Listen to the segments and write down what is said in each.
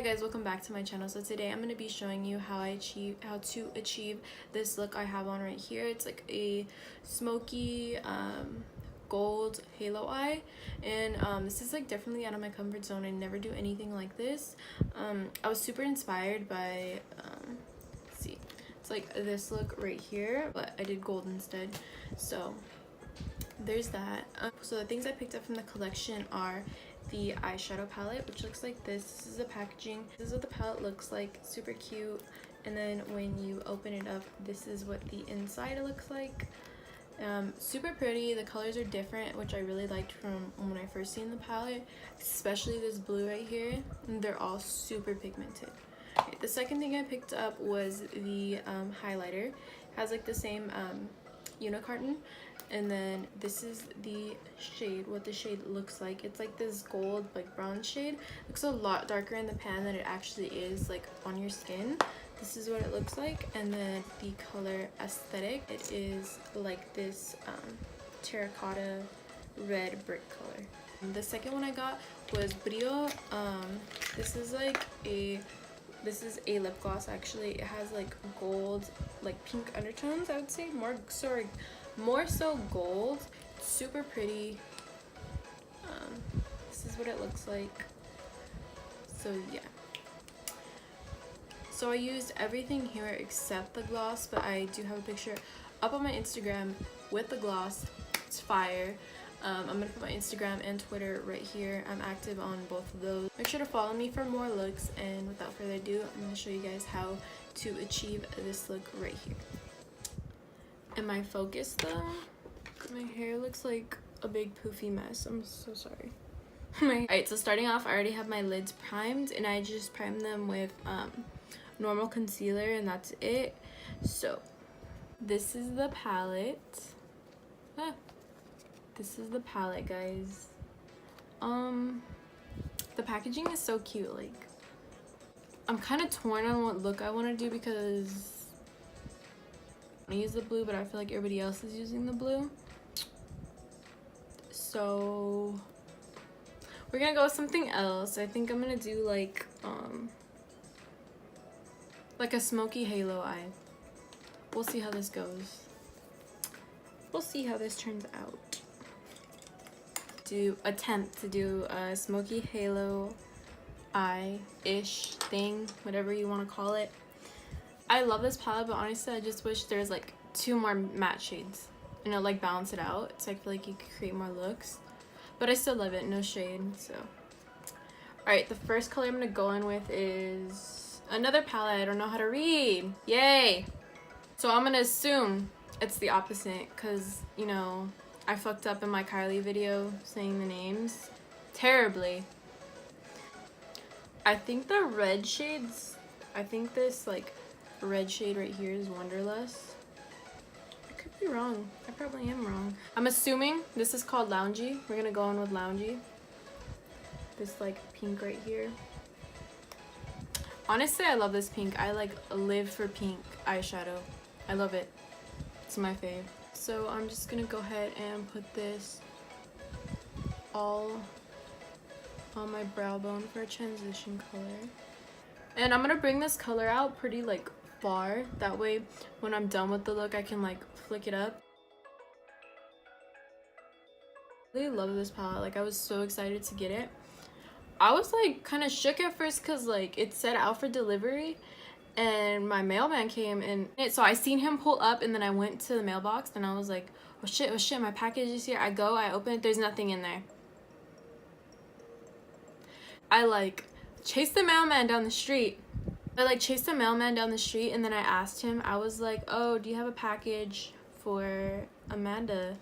Hi guys, welcome back to my channel. So today I'm going to be showing you how to achieve this look I have on right here. It's like a smoky gold halo eye, and this is like definitely out of my comfort zone. I never do anything like this. I was super inspired by let's see, it's like this look right here, but I did gold instead. So there's that. So the things I picked up from the collection are the eyeshadow palette, which looks like this. This is the packaging. This is what the palette looks like. Super cute. And then when you open it up, this is what the inside looks like. Super pretty. The colors are different, which I really liked from when I first seen the palette, especially this blue right here. And they're all super pigmented. Okay, the second thing I picked up was the highlighter. It has like the same unicarton, and then this is the shade, what the shade looks like. It's like this gold, like brown shade. It looks a lot darker in the pan than it actually is like on your skin. This is what it looks like. And then the color aesthetic, it is like this terracotta red brick color. The second one I got was Brio. This is a lip gloss. Actually, it has like gold, like pink undertones, I would say. More so gold. Super pretty. This is what it looks like. So yeah, so I used everything here except the gloss, but I do have a picture up on my Instagram with the gloss. It's fire. I'm gonna put my Instagram and Twitter right here. I'm active on both of those. Make sure to follow me for more looks, and without further ado, I'm gonna show you guys how to achieve this look right here. Am I focused though? My hair looks like a big poofy mess. I'm so sorry. Alright, so starting off, I already have my lids primed, and I just primed them with normal concealer, and that's it. So this is the palette. This is the palette, guys. The packaging is so cute. Like, I'm kind of torn on what look I want to do because I use the blue, but I feel like everybody else is using the blue. So we're gonna go with something else. I think I'm gonna do like a smoky halo eye. We'll see how this goes. We'll see how this turns out. Attempt to do a smoky halo eye-ish thing, whatever you want to call it. I love this palette, but honestly I just wish there's like 2 more matte shades, you know, like balance it out, so I feel like you could create more looks. But I still love it, no shade. So alright, the first color I'm gonna go in with is another palette. I don't know how to read. Yay! So I'm gonna assume it's the opposite, because, you know, I fucked up in my Kylie video saying the names terribly. I think the red shades, I think this like red shade right here is Wonderlust. I could be wrong. I probably am wrong. I'm assuming this is called Loungy. We're gonna go in with Loungy. This like pink right here. Honestly, I love this pink. I like live for pink eyeshadow. I love it. It's my fave. So I'm just gonna go ahead and put this all on my brow bone for a transition color. And I'm gonna bring this color out pretty like far. That way when I'm done with the look, I can like flick it up. I really love this palette. Like, I was so excited to get it. I was like kind of shook at first because like it said out for delivery, and my mailman came, and so I seen him pull up, and then I went to the mailbox and I was like, oh shit, my package is here. I open it, there's nothing in there. I like chased the mailman down the street. And then I asked him, I was like, oh, do you have a package for Amanda?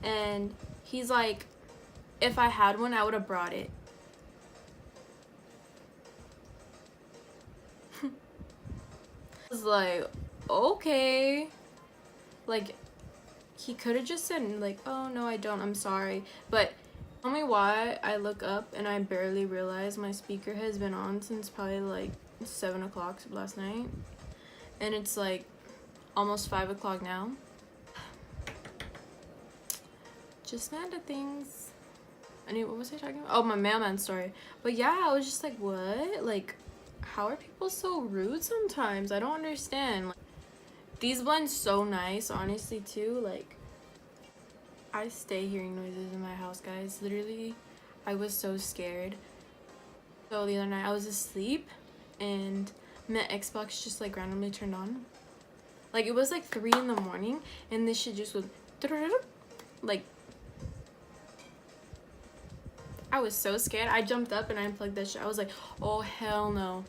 And he's like, if I had one, I would have brought it. I was like, okay. Like, he could have just said like, oh no, I don't, I'm sorry. But tell me why I look up and I barely realize my speaker has been on since probably like 7 o'clock last night, and it's like almost 5 o'clock now. Just mad at things. What was I talking about? Oh, my mailman story. But yeah, I was just like, what? Like, how are people so rude sometimes? I don't understand. Like, these blend so nice, honestly, too. Like, I stay hearing noises in my house, guys. Literally, I was so scared. So the other night I was asleep and my Xbox just like randomly turned on. Like, it was like 3 in the morning and this shit just was like, I was so scared. I jumped up and I unplugged that shit. I was like, oh hell no.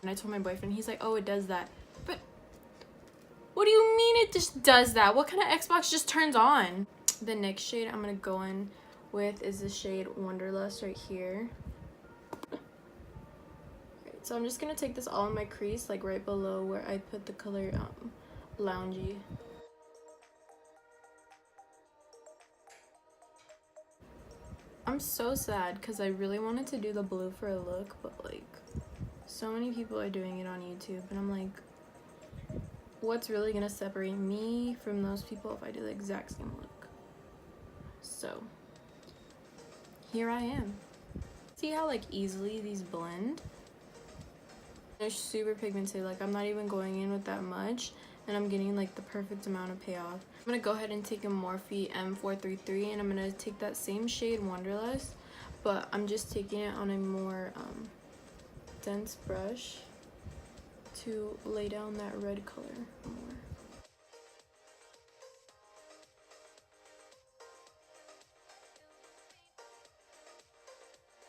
And I told my boyfriend, he's like, oh, it does that. But what do you mean it just does that? What kind of Xbox just turns on? The next shade I'm gonna go in with is the shade Wanderlust right here. So I'm just gonna take this all in my crease, like right below where I put the color Loungy. I'm so sad because I really wanted to do the blue for a look, but like so many people are doing it on YouTube and I'm like, what's really gonna separate me from those people if I do the exact same look? So here I am. See how like easily these blend? They're super pigmented. Like, I'm not even going in with that much and I'm getting like the perfect amount of payoff. I'm gonna go ahead and take a Morphe M433 and I'm gonna take that same shade Wanderlust, but I'm just taking it on a more dense brush to lay down that red color more.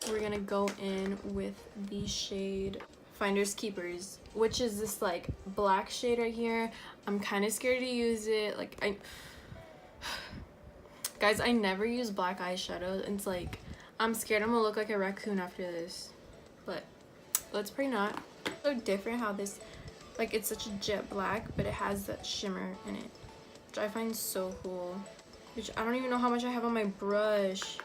We're gonna go in with the shade Finders Keepers, which is this like black shade right here. I'm kind of scared to use it. Like, guys, I never use black eyeshadow. It's like, I'm scared I'm gonna look like a raccoon after this, but let's pray not. So different how this, like, it's such a jet black, but it has that shimmer in it, which I find so cool. Which I don't even know how much I have on my brush.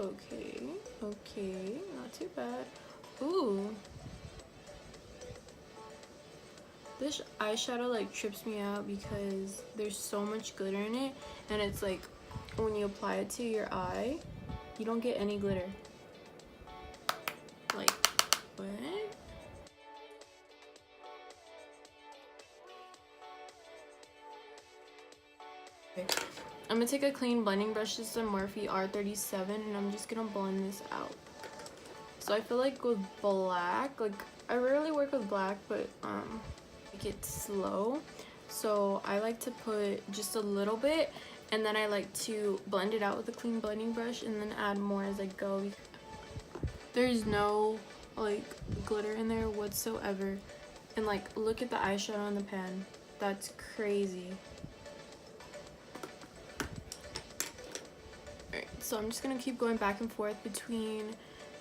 Okay, not too bad. Ooh, this eyeshadow like trips me out because there's so much glitter in it, and it's like when you apply it to your eye, you don't get any glitter. Like, what? Okay. I'm gonna take a clean blending brush, just a Morphe R37, and I'm just gonna blend this out. So I feel like with black, like I rarely work with black, but like it's slow. So I like to put just a little bit, and then I like to blend it out with a clean blending brush and then add more as I go. There's no like glitter in there whatsoever. And like, look at the eyeshadow on the pan. That's crazy. Alright, so I'm just gonna keep going back and forth between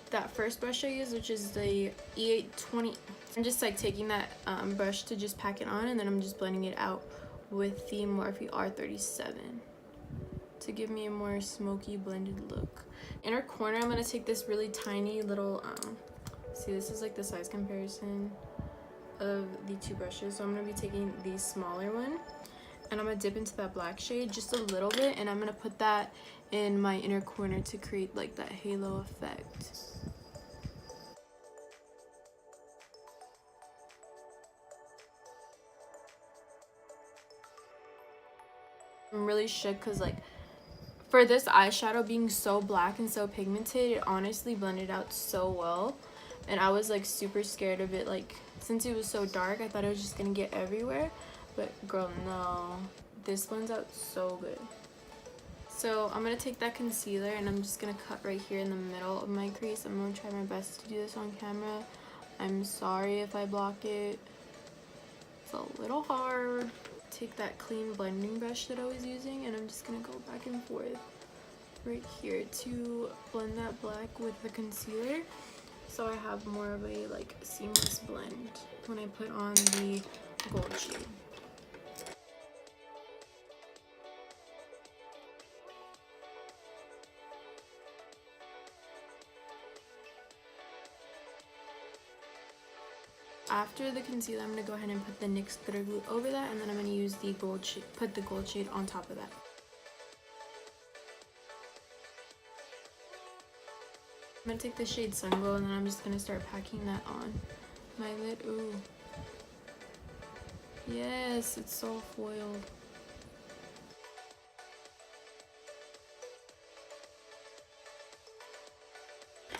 that first brush I used, which is the E820. I'm just like taking that brush to just pack it on, and then I'm just blending it out with the Morphe R37 to give me a more smoky blended look. Inner corner, I'm gonna take this really tiny little see, this is like the size comparison of the two brushes. So I'm gonna be taking the smaller one and I'm gonna dip into that black shade just a little bit, and I'm gonna put that in my inner corner to create like that halo effect. I'm really shook because like, for this eyeshadow being so black and so pigmented, it honestly blended out so well, and I was like super scared of it. Like, since it was so dark, I thought it was just gonna get everywhere, but girl, no, this blends out so good. So I'm gonna take that concealer and I'm just gonna cut right here in the middle of my crease. I'm gonna try my best to do this on camera. I'm sorry if I block it. It's a little hard. Take that clean blending brush that I was using, and I'm just gonna go back and forth right here to blend that black with the concealer, so I have more of a like seamless blend when I put on the gold shade. After the concealer, I'm going to go ahead and put the NYX glitter glue over that, and then I'm going to use the gold shade, put the gold shade on top of that. I'm gonna take the shade Sun Glow and then I'm just gonna start packing that on my lid. Ooh. Yes, it's so foiled.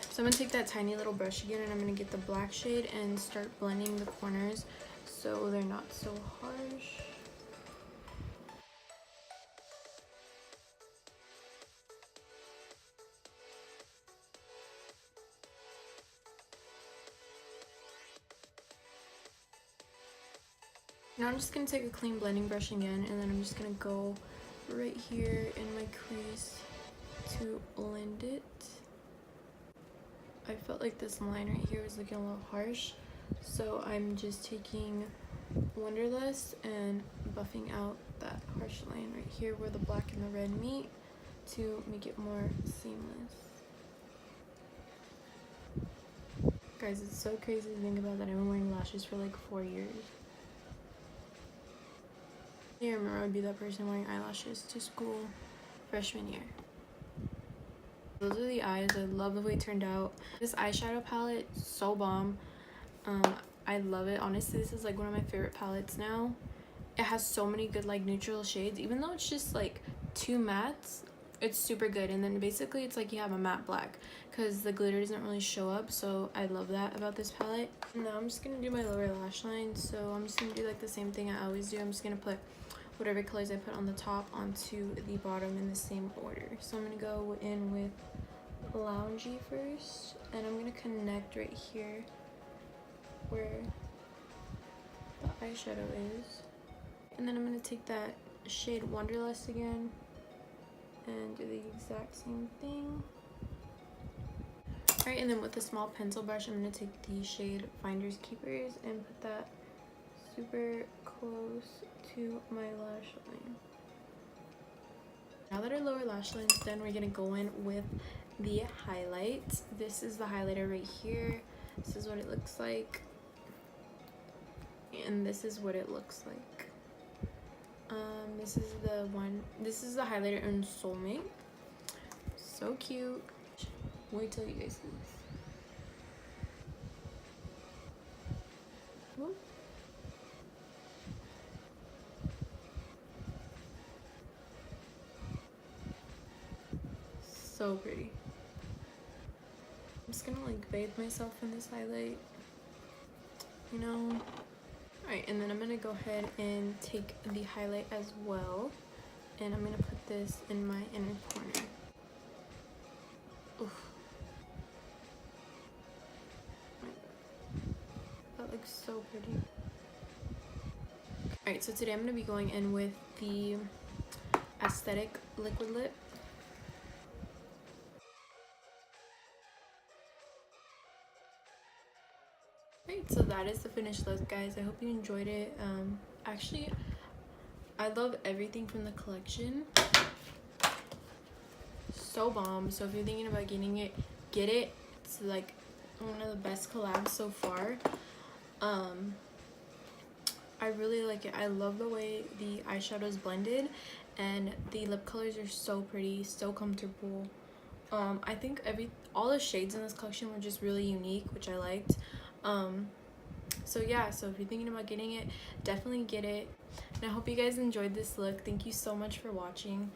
So I'm gonna take that tiny little brush again and I'm gonna get the black shade and start blending the corners so they're not so harsh. Now I'm just gonna take a clean blending brush again and then I'm just gonna go right here in my crease to blend it. I felt like this line right here was looking a little harsh, so I'm just taking Wonderlust and buffing out that harsh line right here where the black and the red meet to make it more seamless. Guys, it's so crazy to think about that I've been wearing lashes for like 4 years. I remember I would be that person wearing eyelashes to school freshman year. Those are the eyes. I love the way it turned out. This eyeshadow palette, so bomb. I love it. Honestly, this is like one of my favorite palettes now. It has so many good like neutral shades. Even though it's just like 2 mattes, it's super good. And then basically it's like you have a matte black because the glitter doesn't really show up. So I love that about this palette. Now I'm just going to do my lower lash line. So I'm just going to do like the same thing I always do. I'm just going to put whatever colors I put on the top onto the bottom in the same order. So I'm going to go in with Loungy first, and I'm going to connect right here where the eyeshadow is. And then I'm going to take that shade Wonderlust again and do the exact same thing. Alright, and then with a small pencil brush, I'm going to take the shade Finders Keepers and put that super close to my lash line. Now that our lower lash line is done, we're gonna go in with the highlight. This is the highlighter right here. This is what it looks like, and this is what it looks like. This is the highlighter in Soulmate. So cute. Wait till you guys see this. Whoop. So pretty. I'm just gonna like bathe myself in this highlight, you know. Alright, and then I'm gonna go ahead and take the highlight as well, and I'm gonna put this in my inner corner. Oof. That looks so pretty. Alright, so today I'm gonna be going in with the Aesthetic Liquid Lip. Right, so that is the finished look, guys. I hope you enjoyed it. Actually, I love everything from the collection. So bomb. So if you're thinking about getting it, get it. It's like one of the best collabs so far. I really like it. I love the way the eyeshadow is blended, and the lip colors are so pretty, so comfortable. I think all the shades in this collection were just really unique, which I liked. So yeah, so if you're thinking about getting it, definitely get it. And I hope you guys enjoyed this look. Thank you so much for watching.